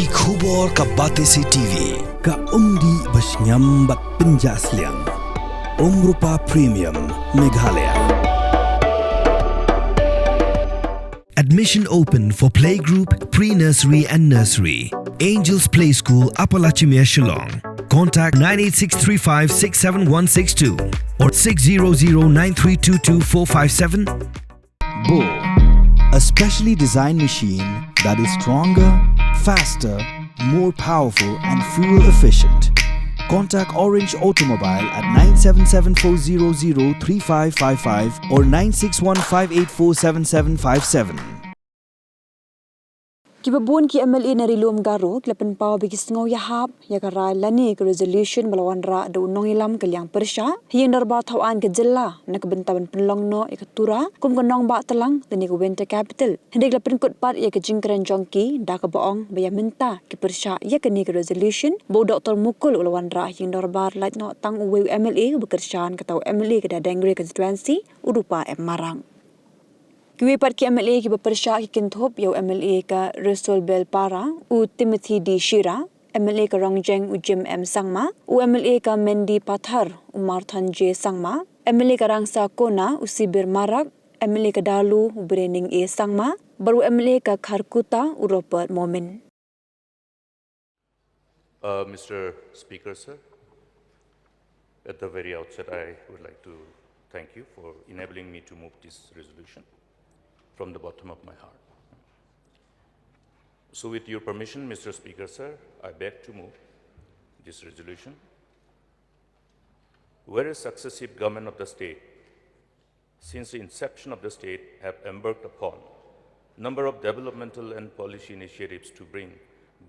Ki khubor ka bate si TV. Ka umdi basnyam bat penjasliang. Rupa Premium Meghalaya. Admission open for playgroup, pre-nursery and nursery. Angels Play School, Upper Lachimia, Shillong. Contact 98635 or 6009322 Bull, a specially designed machine that is stronger, faster, more powerful and fuel efficient. Contact Orange Automobile at 977-400-3555 or 961-584-7757. Kibabun ki MLA na rilum Garo, klapan pao bigis ngaw yahap, yakaray lani ke resolution malawan ra do unong ilam kaliang Pyrshah, hiyang darba tawaan ke jela, nakabentaban penlong no ika Tura, kum kanong ba talang, dani ke winter capital. Hindi klapan kutpat ya ke jingkran jongki, da ke boong, baya minta ke Pyrshah ya ke ni ke resolution, bo Dr. Mukul ulawan ra hiyang darba light no tang uwe MLA, bekersaan ketau MLA ke Dadangri constituency, urupa Marang. Kiwipat ki MLA ki Pyrshah ki kinthop yaw MLA ka Resol Bel Para u Timothy D. Shira, MLA ka Rongjeng u Jim M. Sangma, u MLA ka Mendy Pathar u Marthan J. Sangma, MLA ka Rangsa Kona u Sibir Marak, MLA ka Dalu u Brening A. Sangma, baru MLA ka Kharkuta u Robert Momin. Mr. Speaker, sir, at the very outset, I would like to thank you for enabling me to move this resolution from the bottom of my heart. So with your permission, Mr. Speaker, sir, I beg to move this resolution. Whereas successive government of the state, since the inception of the state, have embarked upon a number of developmental and policy initiatives to bring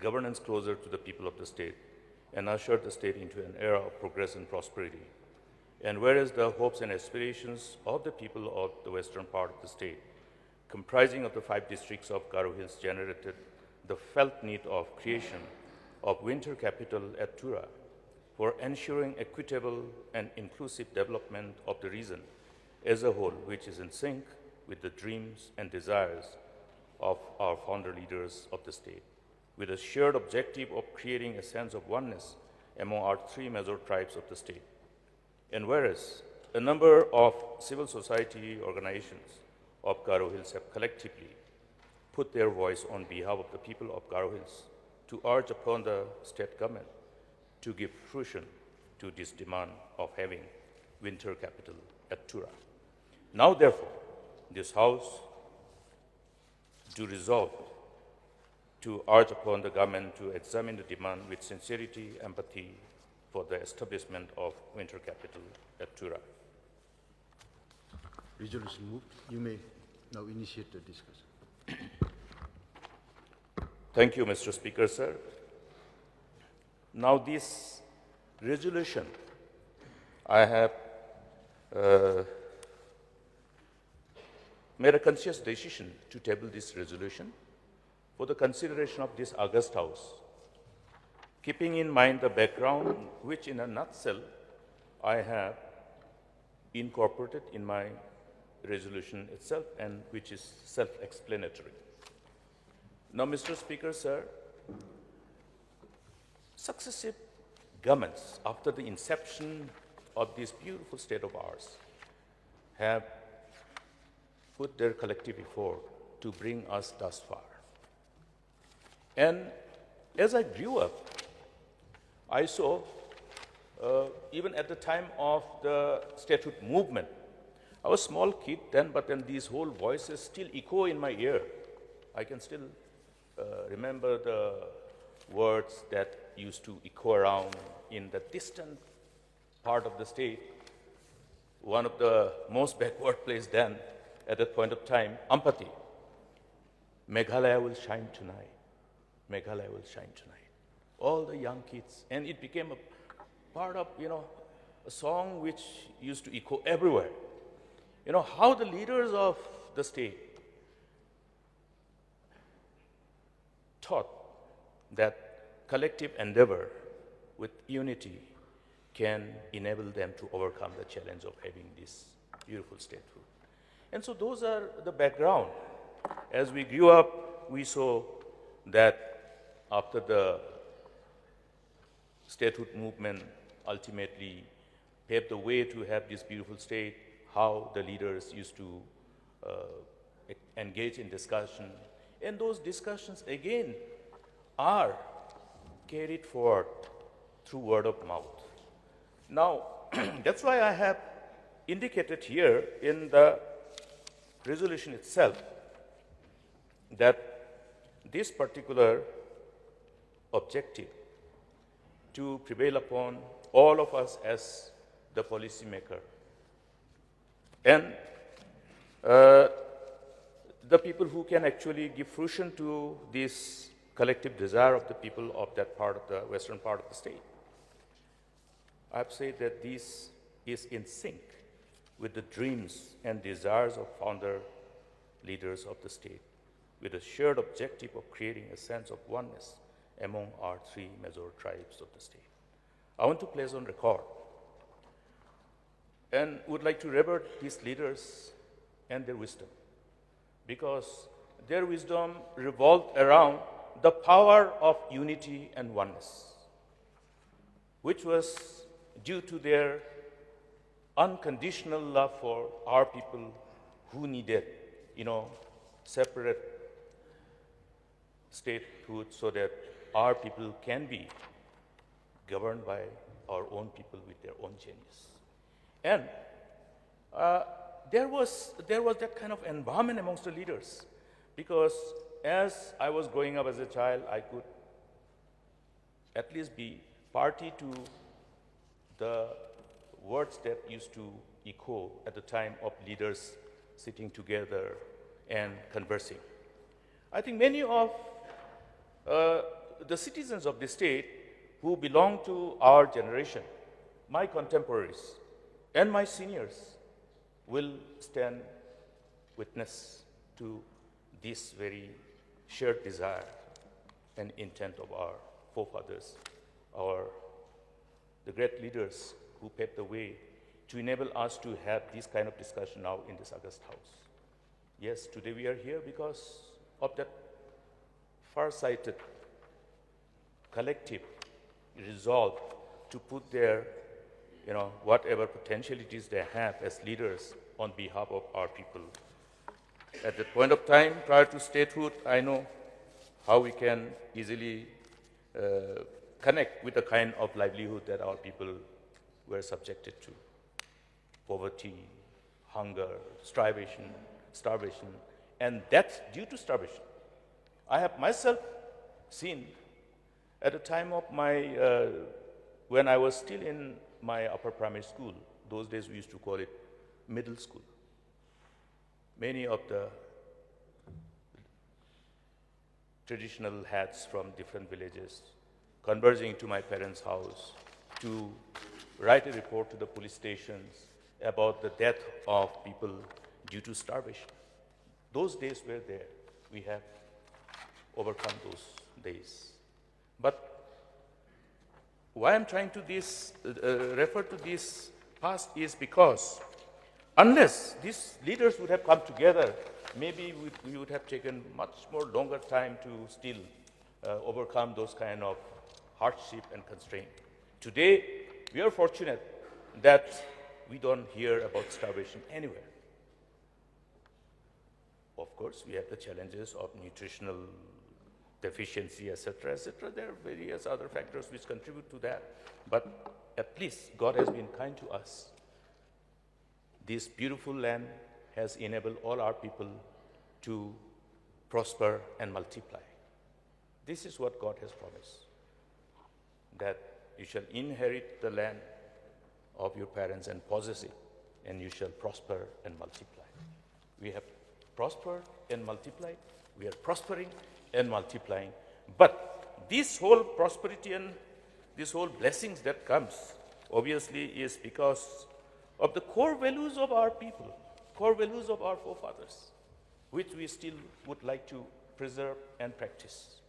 governance closer to the people of the state and usher the state into an era of progress and prosperity. And whereas the hopes and aspirations of the people of the western part of the state, comprising of the 5 districts of Garo Hills, generated the felt need of creation of winter capital at Tura for ensuring equitable and inclusive development of the region as a whole, which is in sync with the dreams and desires of our founder leaders of the state, with a shared objective of creating a sense of oneness among our 3 major tribes of the state. And whereas a number of civil society organizations of Garo Hills have collectively put their voice on behalf of the people of Garo Hills to urge upon the state government to give fruition to this demand of having winter capital at Tura. Now, therefore, this House do resolve to urge upon the government to examine the demand with sincerity, empathy for the establishment of winter capital at Tura. Resolution moved. You may now initiate the discussion. Thank you, Mr. Speaker, sir. Now, this resolution, I have made a conscious decision to table this resolution for the consideration of this August House, keeping in mind the background which, in a nutshell, I have incorporated in my resolution itself and which is self-explanatory. Now, Mr. Speaker, sir, successive governments after the inception of this beautiful state of ours have put their collective effort to bring us thus far. And as I grew up, I saw, even at the time of the statehood movement, I was a small kid then, but then these whole voices still echo in my ear. I can still remember the words that used to echo around in the distant part of the state, one of the most backward places then, at that point of time, Ampati. Meghalaya will shine tonight. Meghalaya will shine tonight. All the young kids, and it became a part of, a song which used to echo everywhere. How the leaders of the state thought that collective endeavor with unity can enable them to overcome the challenge of having this beautiful statehood. And so those are the background. As we grew up, we saw that after the statehood movement ultimately paved the way to have this beautiful state, how the leaders used to engage in discussion. And those discussions, again, are carried forward through word of mouth. Now, that's why I have indicated here in the resolution itself that this particular objective to prevail upon all of us as the policymaker and the people who can actually give fruition to this collective desire of the people of that part of the western part of the state. I have said that this is in sync with the dreams and desires of founder leaders of the state, with a shared objective of creating a sense of oneness among our three major tribes of the state. I want to place on record and would like to revert these leaders and their wisdom, because their wisdom revolved around the power of unity and oneness, which was due to their unconditional love for our people who needed, separate statehood so that our people can be governed by our own people with their own genius. And there was that kind of environment amongst the leaders, because as I was growing up as a child, I could at least be party to the words that used to echo at the time of leaders sitting together and conversing. I think many of the citizens of the state who belong to our generation, my contemporaries and my seniors, will stand witness to this very shared desire and intent of our forefathers, the great leaders who paved the way to enable us to have this kind of discussion now in this August House. Yes, today we are here because of that far-sighted collective resolve to put their, whatever potentialities they have as leaders on behalf of our people. At that point of time, prior to statehood, I know how we can easily connect with the kind of livelihood that our people were subjected to. Poverty, hunger, starvation, and death due to starvation. I have myself seen at the time of when I was still in my upper primary school. Those days we used to call it middle school. Many of the traditional hats from different villages converging to my parents' house to write a report to the police stations about the death of people due to starvation. Those days were there. We have overcome those days. But why I'm trying to refer to this past is because unless these leaders would have come together, maybe we would have taken much more longer time to still overcome those kind of hardship and constraint. Today, we are fortunate that we don't hear about starvation anywhere. Of course, we have the challenges of nutritional deficiency, etc., etc. There are various other factors which contribute to that. But at least God has been kind to us. This beautiful land has enabled all our people to prosper and multiply. This is what God has promised, that you shall inherit the land of your parents and possess it, and you shall prosper and multiply. We have prospered and multiplied. We are prospering and multiplying. But this whole prosperity and this whole blessings that comes, obviously, is because of the core values of our people, core values of our forefathers, which we still would like to preserve and practice.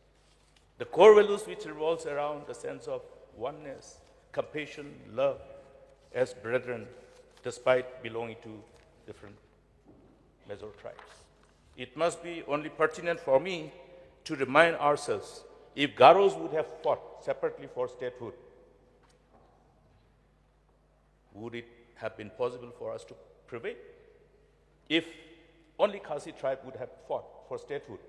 The core values which revolves around the sense of oneness, compassion, love as brethren, despite belonging to different major tribes. It must be only pertinent for me to remind ourselves If Garos would have fought separately for statehood, would it have been possible for us to prevail? If only Khasi tribe would have fought for statehood,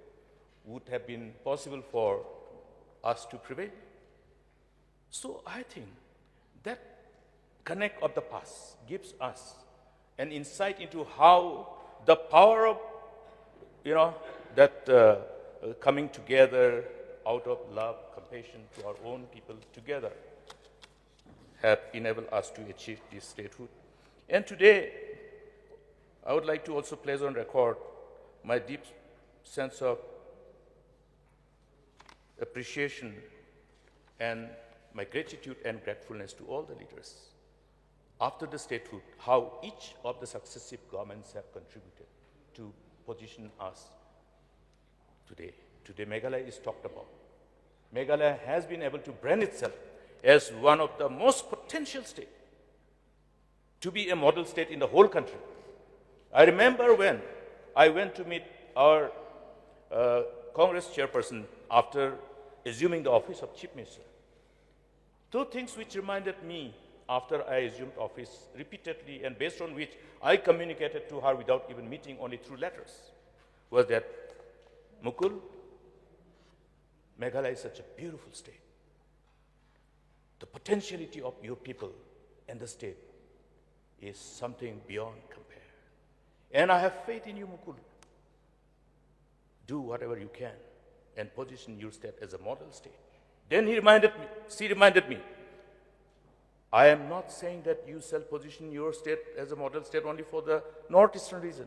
would have been possible for us to prevail? So I think that connect of the past gives us an insight into how the power of, that coming together out of love, compassion to our own people together have enabled us to achieve this statehood. And today, I would like to also place on record my deep sense of appreciation and my gratitude and gratefulness to all the leaders after the statehood, how each of the successive governments have contributed to position us today. Today, Meghalaya is talked about. Meghalaya has been able to brand itself as one of the most potential states to be a model state in the whole country. I remember when I went to meet our Congress chairperson after assuming the office of Chief Minister. Two things which reminded me after I assumed office repeatedly and based on which I communicated to her without even meeting, only through letters, was that, Mukul, Meghalaya is such a beautiful state. The potentiality of your people and the state is something beyond compare. And I have faith in you, Mukul. Do whatever you can and position your state as a model state. Then she reminded me, I am not saying that you shall position your state as a model state only for the northeastern region.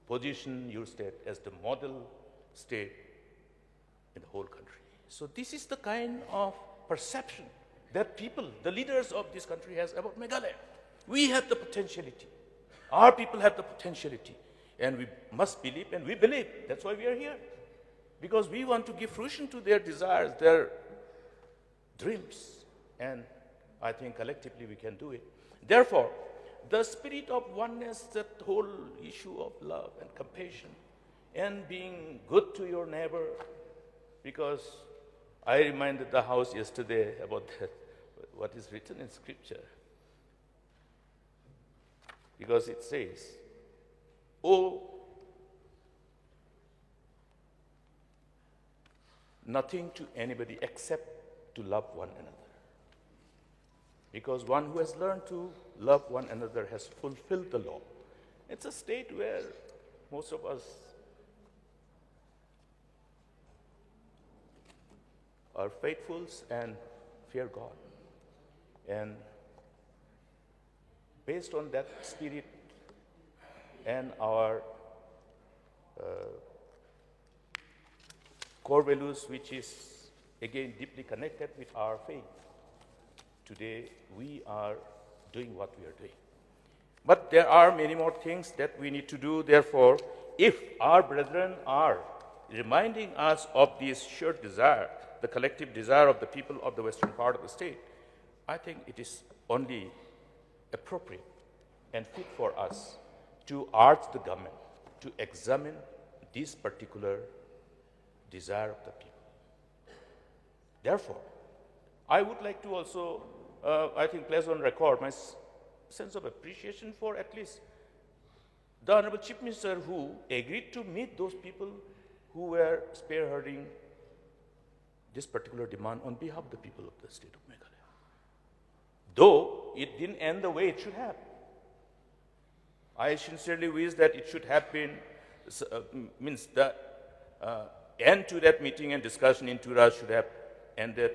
Position your state as the model state in the whole country. So this is the kind of perception that people, the leaders of this country has about Meghalaya. We have the potentiality. Our people have the potentiality. And we must believe, and we believe. That's why we are here. Because we want to give fruition to their desires, their dreams. And I think collectively we can do it. Therefore, the spirit of oneness, that whole issue of love and compassion and being good to your neighbor, because I reminded the House yesterday about what is written in Scripture. Because it says, "Oh, nothing to anybody except to love one another. Because one who has learned to love one another has fulfilled the law." It's a state where most of us are faithful and fear God. And based on that spirit and our core values, which is again deeply connected with our faith, today we are doing what we are doing. But there are many more things that we need to do. Therefore, if our brethren are reminding us of this shared desire, the collective desire of the people of the western part of the state, I think it is only appropriate and fit for us to urge the government to examine this particular desire of the people. Therefore, I would like to also, I think, place on record my sense of appreciation for at least the Honorable Chief Minister, who agreed to meet those people who were spearheading this particular demand on behalf of the people of the state of Meghalaya. Though it didn't end the way it should have. I sincerely wish that it should have been, means the end to that meeting and discussion in Tura should have ended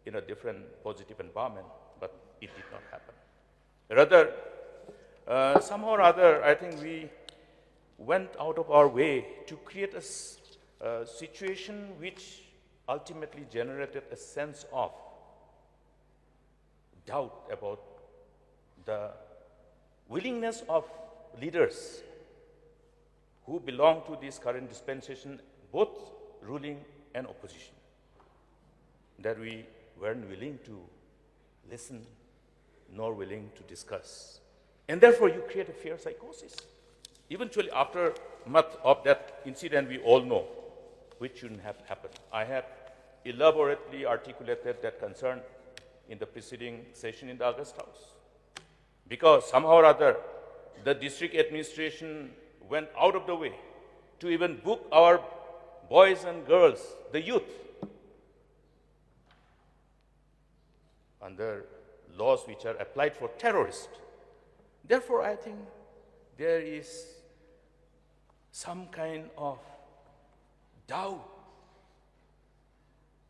in a different positive environment, but it did not happen. Rather, somehow or other, I think we went out of our way to create a situation which ultimately generated a sense of doubt about the willingness of leaders who belong to this current dispensation, both ruling and opposition, that we weren't willing to listen nor willing to discuss. And therefore, you create a fear psychosis. Eventually, after much of that incident, we all know which shouldn't have happened. I have elaborately articulated that concern in the preceding session in the August House. Because somehow or other, the district administration went out of the way to even book our boys and girls, the youth, under laws which are applied for terrorists. Therefore, I think there is some kind of doubt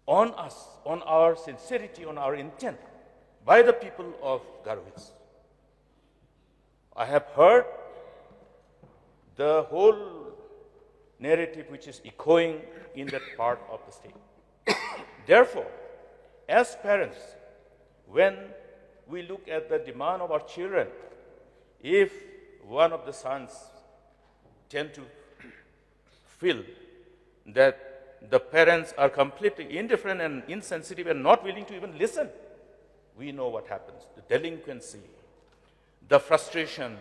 on us, on our sincerity, on our intent by the people of Garowitz. I have heard the whole narrative which is echoing in that part of the state. Therefore, as parents, when we look at the demand of our children, if one of the sons tend to feel that the parents are completely indifferent and insensitive and not willing to even listen, we know what happens. The delinquency, the frustration,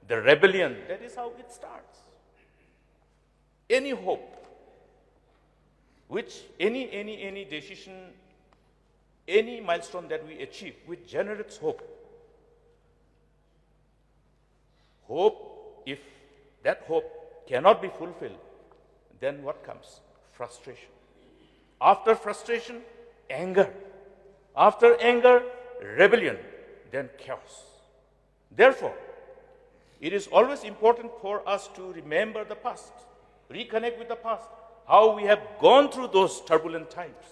the rebellion, that is how it starts. Any hope, which any decision, any milestone that we achieve, which generates hope. Hope, if that hope cannot be fulfilled, then what comes? Frustration. After frustration, anger. After anger, rebellion, then chaos. Therefore, it is always important for us to remember the past, reconnect with the past, how we have gone through those turbulent times,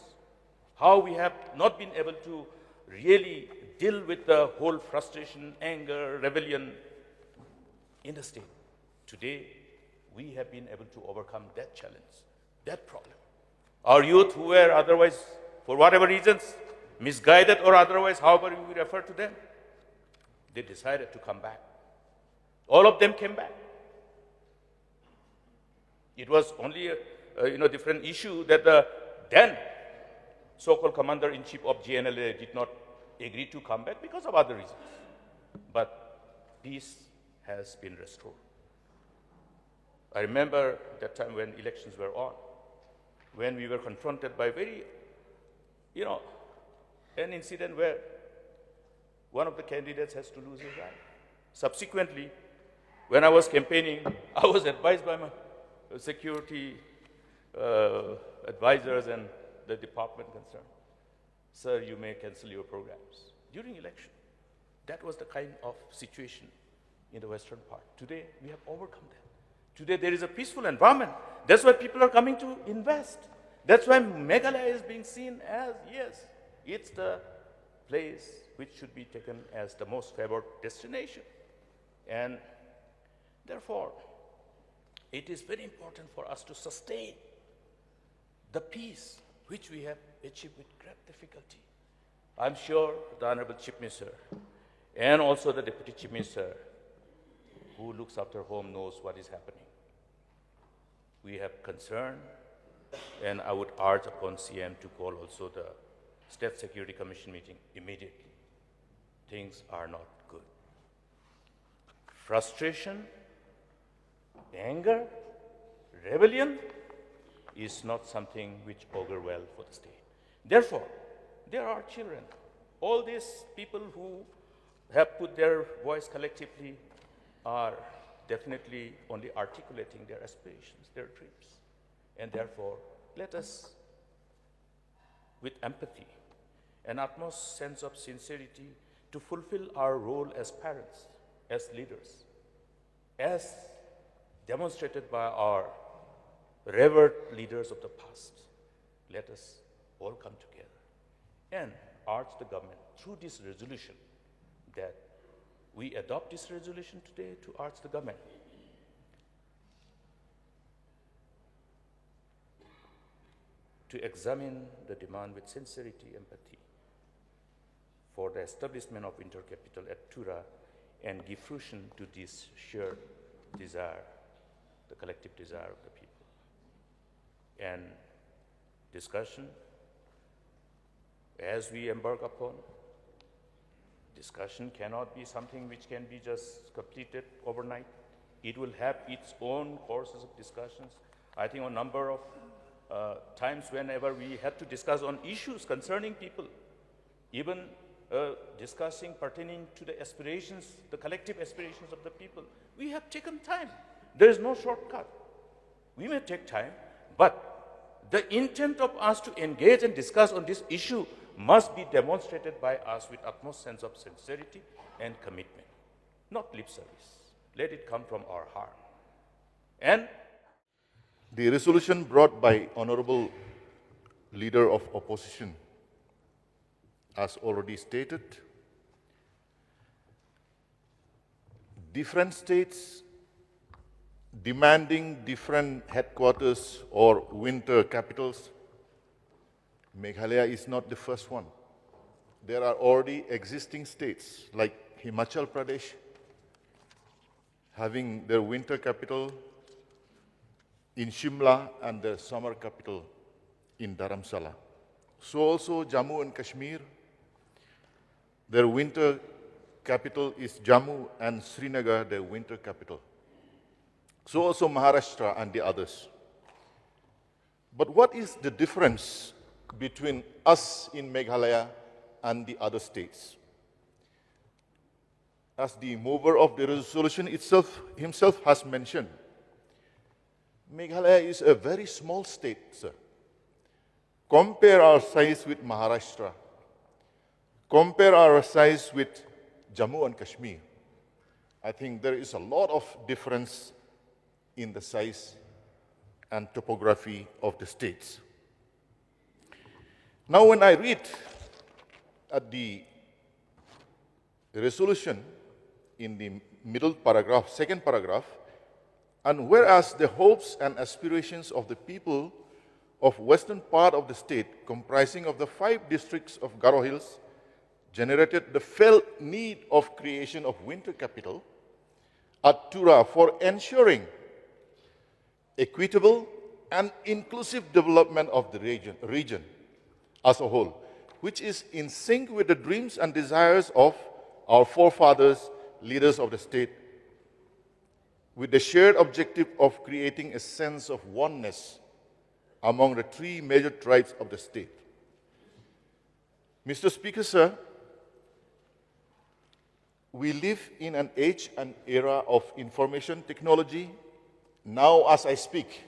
how we have not been able to really deal with the whole frustration, anger, rebellion in the state. Today, we have been able to overcome that challenge, that problem. Our youth who were otherwise, for whatever reasons, misguided or otherwise, however we refer to them, they decided to come back. All of them came back. It was only a different issue that the then so-called commander-in-chief of GNLA did not agree to come back because of other reasons. But peace has been restored. I remember that time when elections were on, when we were confronted by an incident where one of the candidates has to lose his life. Subsequently, when I was campaigning, I was advised by my security advisors and the department concerned, sir, you may cancel your programs during election. That was the kind of situation in the western part. Today, we have overcome that. Today, there is a peaceful environment. That's why people are coming to invest. That's why Meghalaya is being seen as, yes, it's the place which should be taken as the most favored destination. And therefore, it is very important for us to sustain the peace which we have achieved with great difficulty. I'm sure the Honorable Chief Minister and also the Deputy Chief Minister who looks after home knows what is happening. We have concern, and I would urge upon CM to call also the State Security Commission meeting immediately. Things are not good. Frustration, anger, rebellion is not something which augur well for the state. Therefore, there are children. All these people who have put their voice collectively are definitely only articulating their aspirations, their dreams. And therefore, let us, with empathy and utmost sense of sincerity, to fulfill our role as parents, as leaders, as demonstrated by our revered leaders of the past. Let us all come together and urge the government through this resolution that we adopt this resolution today to urge the government to examine the demand with sincerity, empathy for the establishment of intercapital at Tura and give fruition to this shared desire, the collective desire of the people. And discussion, as we embark upon, discussion cannot be something which can be just completed overnight. It will have its own courses of discussions. I think a number of times whenever we had to discuss on issues concerning people, even discussing pertaining to the aspirations, the collective aspirations of the people. We have taken time. There is no shortcut. We may take time, but the intent of us to engage and discuss on this issue must be demonstrated by us with utmost sense of sincerity and commitment, not lip service. Let it come from our heart. And the resolution brought by Honorable Leader of Opposition, as already stated, different states demanding different headquarters or winter capitals. Meghalaya is not the first one. There are already existing states like Himachal Pradesh having their winter capital in Shimla and their summer capital in Dharamsala. So also Jammu and Kashmir, their winter capital is Jammu, and Srinagar, their winter capital. So also Maharashtra and the others. But what is the difference between us in Meghalaya and the other states? As the mover of the resolution himself has mentioned, Meghalaya is a very small state, sir. Compare our size with Maharashtra. Compare our size with Jammu and Kashmir. I think there is a lot of difference in the size and topography of the states. Now, when I read at the resolution in the middle paragraph, second paragraph, and whereas the hopes and aspirations of the people of western part of the state, comprising of the 5 districts of Garo Hills, generated the felt need of creation of winter capital at Tura for ensuring equitable and inclusive development of the region as a whole, which is in sync with the dreams and desires of our forefathers, leaders of the state, with the shared objective of creating a sense of oneness among the 3 major tribes of the state. Mr. Speaker, sir, we live in an age and era of information technology. Now, as I speak,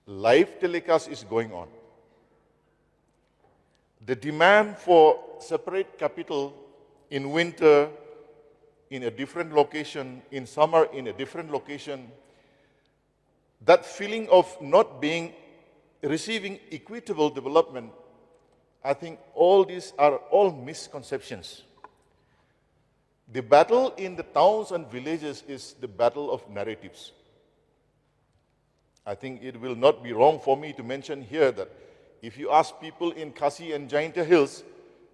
live telecast is going on. The demand for separate capital in winter in a different location, in summer in a different location, that feeling of not receiving equitable development, I think all these are all misconceptions. The battle in the towns and villages is the battle of narratives. I think it will not be wrong for me to mention here that if you ask people in Khasi and Jaintia Hills,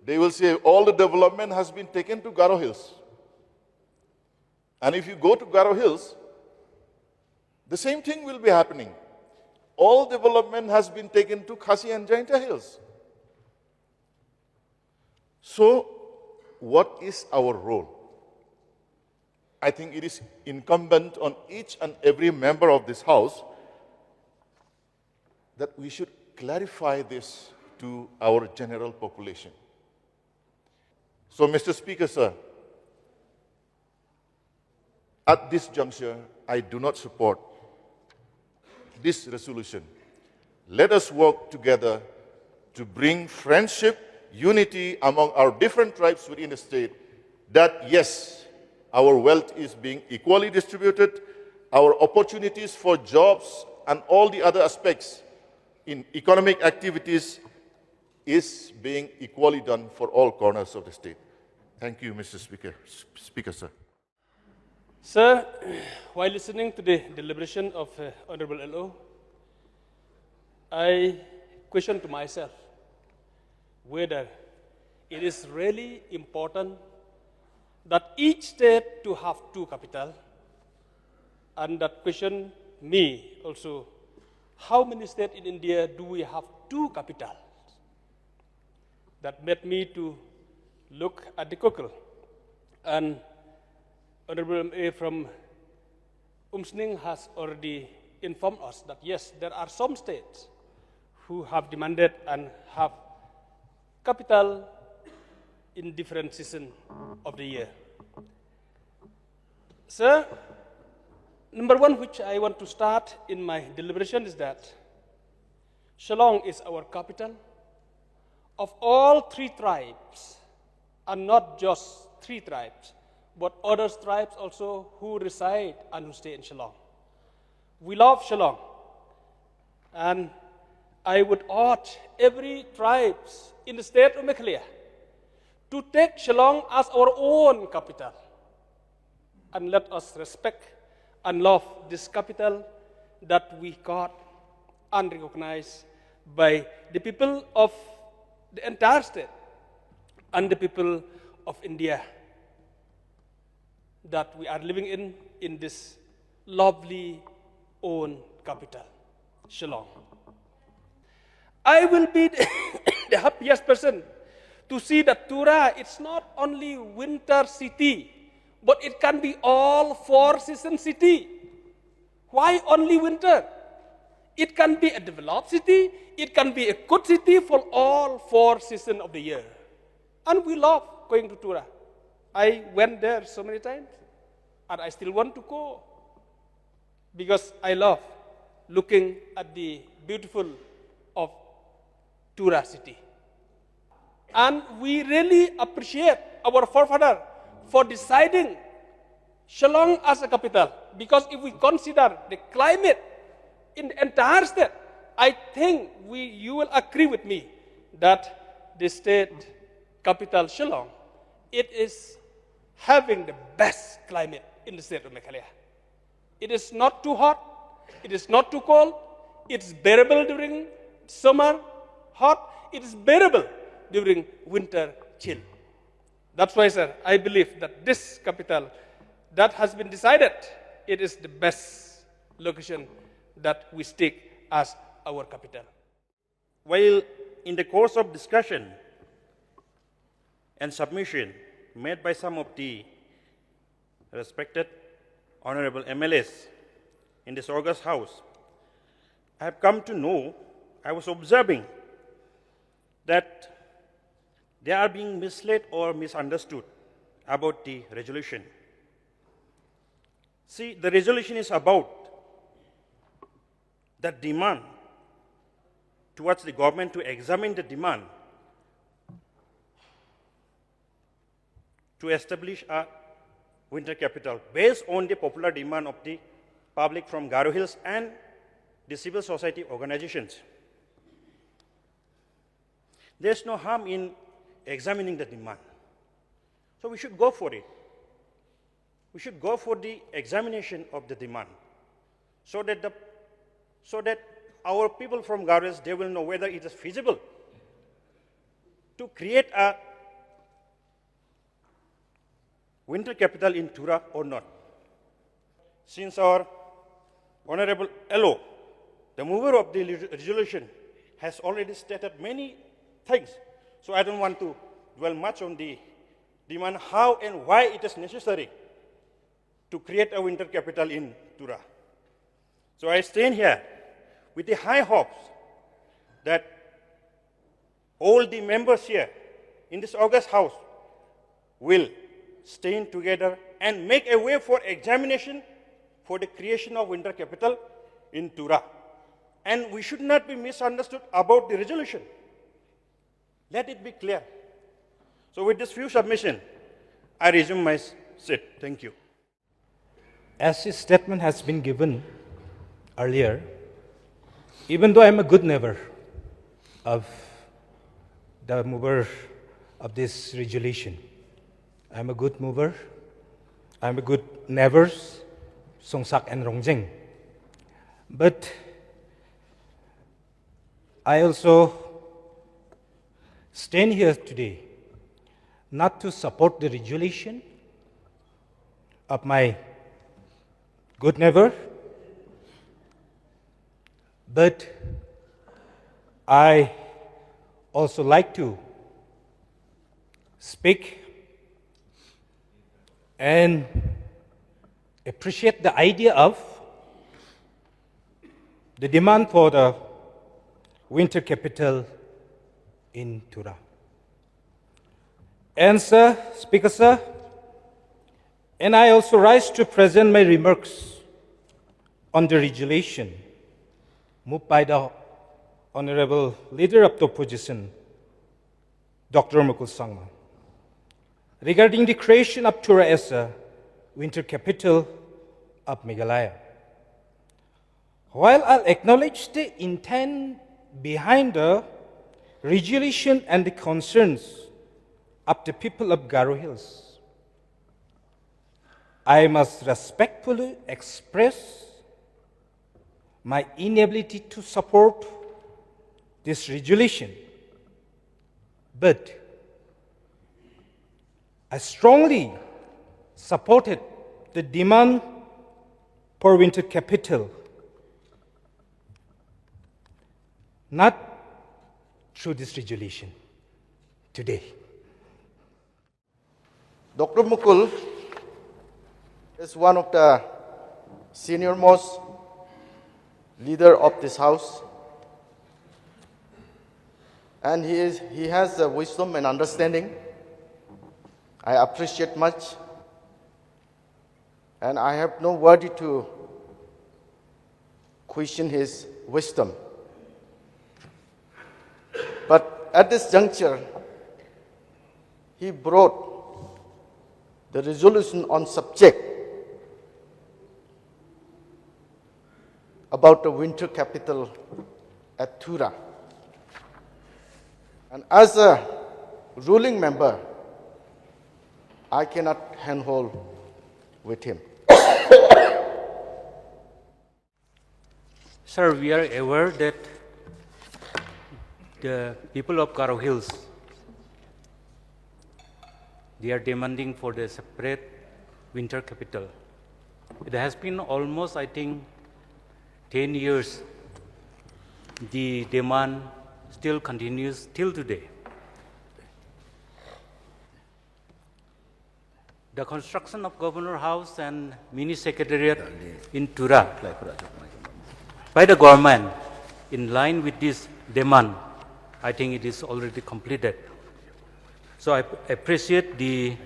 they will say all the development has been taken to Garo Hills. And if you go to Garo Hills, the same thing will be happening. All development has been taken to Khasi and Jaintia Hills. So, what is our role? I think it is incumbent on each and every member of this House that we should clarify this to our general population. So, Mr. Speaker, sir, at this juncture, I do not support this resolution. Let us work together to bring friendship, unity among our different tribes within the state, that yes, our wealth is being equally distributed, our opportunities for jobs and all the other aspects in economic activities is being equally done for all corners of the state. Thank you, Mr. Speaker, sir. Sir, while listening to the deliberation of Honorable LO, I question to myself whether it is really important that each state to have 2 capitals, and that question me also, how many states in India do we have 2 capitals? That made me to look at the Google, and Honorable MA from Umsning has already informed us that yes, there are some states who have demanded and have capital in different seasons of the year. Sir, number one which I want to start in my deliberation is that Shillong is our capital of all three tribes, and not just three tribes, but other tribes also who reside and who stay in Shillong. We love Shillong, and I would urge every tribe in the state of Meghalaya to take Shillong as our own capital, and let us respect and love this capital that we got and recognized by the people of the entire state and the people of India that we are living in this lovely own capital, Shillong. I will be the happiest person to see that Tura, it's not only winter city, but it can be all four-season city. Why only winter? It can be a developed city, it can be a good city for all four seasons of the year. And we love going to Tura. I went there so many times, and I still want to go, because I love looking at the beautiful of Tura city. And we really appreciate our forefather for deciding Shillong as a capital, because if we consider the climate in the entire state, I think you will agree with me that the state capital Shillong, it is having the best climate in the state of Meghalaya. It is not too hot, it is not too cold, it's bearable during summer hot, it is bearable during winter chill. That's why, sir, I believe that this capital that has been decided, it is the best location that we stick as our capital. While in the course of discussion and submission made by some of the respected honorable MLAs in this August House, I have come to know, I was observing that they are being misled or misunderstood about the resolution. See, the resolution is about the demand towards the government to examine the demand to establish a winter capital based on the popular demand of the public from Garo Hills and the civil society organizations. There's no harm in examining the demand. So we should go for it. We should go for the examination of the demand so that our people from Garo Hills, they will know whether it is feasible to create a winter capital in Tura or not. Since our Honorable LO, the mover of the resolution, has already stated many things, so I don't want to dwell much on the demand, how and why it is necessary to create a winter capital in Tura. So I stand here with the high hopes that all the members here in this August House will stand together and make a way for examination for the creation of winter capital in Tura. And we should not be misunderstood about the resolution. Let it be clear. So with this few submission, I resume my seat. Thank you. As his statement has been given earlier, even though I'm a good neighbor of the mover of this resolution, I'm a good mover, I'm a good neighbors, Songsak and Rongjeng. But I also stand here today not to support the resolution of my good neighbor, but I also like to speak and appreciate the idea of the demand for the winter capital in Tura. And sir, Speaker sir, and I also rise to present my remarks on the resolution moved by the Honorable Leader of the Opposition, Dr. Mukul regarding the creation of Tura as a winter capital of Meghalaya. While I'll acknowledge the intent behind the resolution and the concerns of the people of Garo Hills, I must respectfully express my inability to support this resolution. But I strongly supported the demand for winter capital, not through this resolution today. Dr. Mukul is one of the senior most leader of this house, and he has the wisdom and understanding. I appreciate much, and I have no word to question his wisdom. But at this juncture, he brought the resolution on subject about the winter capital at Tura. And as a ruling member, I cannot handhold with him. Sir, we are aware that the people of Garo Hills, they are demanding for the separate winter capital. It has been almost, I think, 10 years. The demand still continues till today. The construction of Governor House and Mini Secretariat in Tura by the government in line with this demand, I think it is already completed. So I appreciate the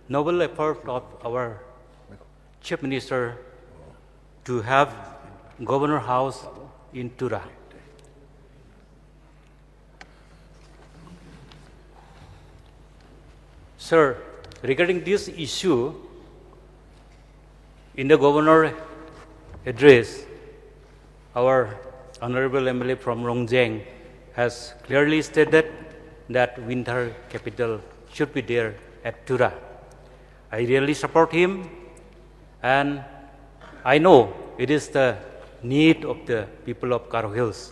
noble effort of our Chief Minister to have Governor House in Tura. Sir, regarding this issue, in the Governor address, our Honorable MLA from Rongjeng has clearly stated that winter capital should be there at Tura. I really support him, and I know it is the need of the people of Garo Hills.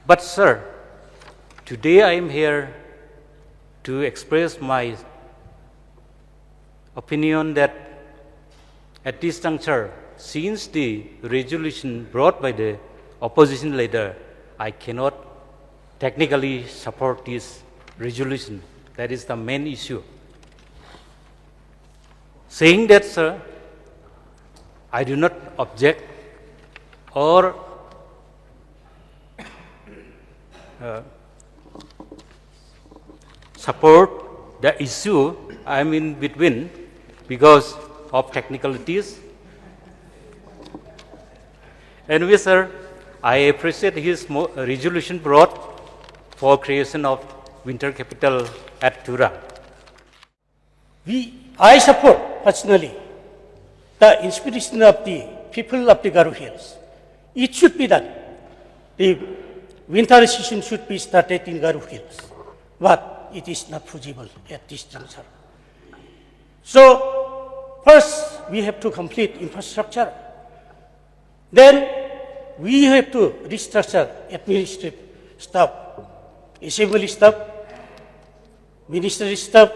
But sir, today I am here to express my opinion that at this juncture, since the resolution brought by the opposition leader, I cannot technically support this resolution. That is the main issue. Saying that, sir, I do not object or support the issue I am in between because of technicalities. Anyway, sir, I appreciate his resolution brought for creation of winter capital at Tura. I support personally the inspiration of the people of the Garo Hills. It should be done. The winter season should be started in Garo Hills, but it is not feasible at this juncture. So, first we have to complete infrastructure. Then we have to restructure administrative staff, assembly staff, ministry staff,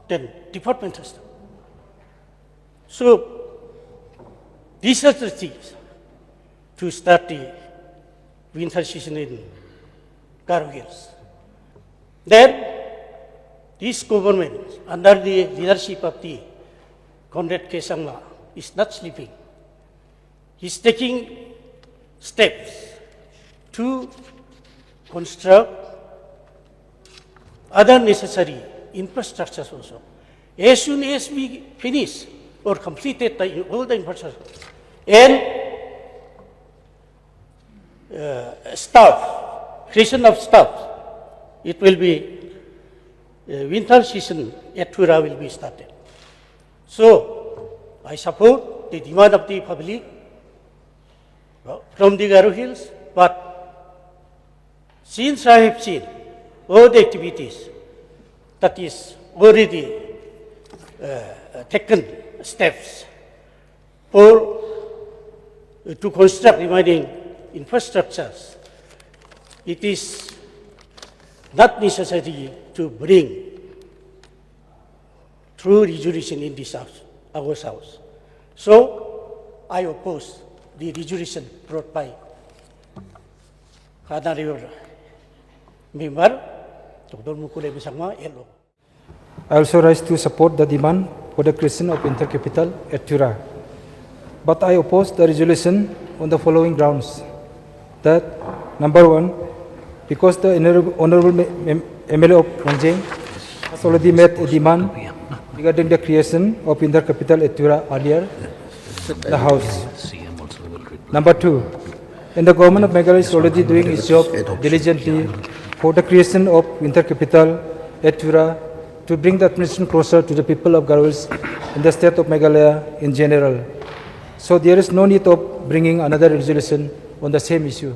then departmental staff. So, these are the things to start the winter season in Garo Hills. Then, this government, under the leadership of the Conrad K. Sangma, is not sleeping. He is taking steps to construct other necessary infrastructures also. As soon as we finish or completed all the infrastructure and staff, creation of staff, it will be winter season at Tura will be started. So I support the demand of the public from the Garo Hills, but since I have seen all the activities that is already taken steps for to construct remaining infrastructures, it is not necessary to bring through resolution in this house, our house. So I oppose the resolution brought by Honorable Member Dr. Mukul LO. I also rise to support the demand for the creation of intercapital at Tura. But I oppose the resolution on the following grounds. That, number one, because the Honorable MLA of Rongjeng has already made a demand regarding the creation of intercapital at Tura earlier, the House. Number two, and the government of Meghalaya is already doing its job diligently for the creation of intercapital at Tura to bring the administration closer to the people of Garo Hills and the state of Meghalaya in general. So there is no need of bringing another resolution on the same issue.